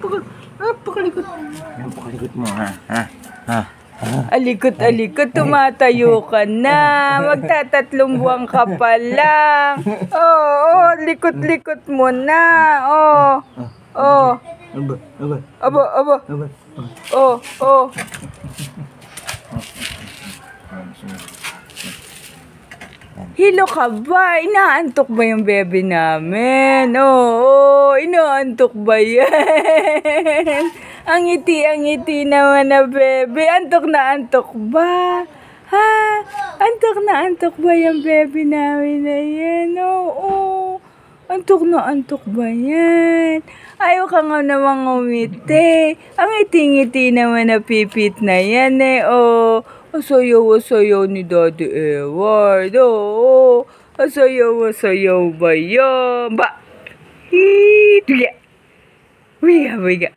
Pakalikot. Yan, pakalikot mo, ha? Alikot-alikot, tumatayo ka na. Magtatatlong buwan ka pa lang. Oh, likot-likot mo na. Oh. Aba. Oh. Hilo ka ba? Inaantok ba yung bebe namin? Oo, inaantok ba yan? Ang ngiti naman na bebe. Antok na antok ba? Ha? Antok ba yung bebe namin na yan? Oo. Antok na antok ba yan? Ayaw ka nga namang umiti. Ang ngiti naman na pipit na yan eh. Oh. Asayaw ni Daddy Edward. Oo. Asayaw ba yan? Ba? Hiiga. Wiga.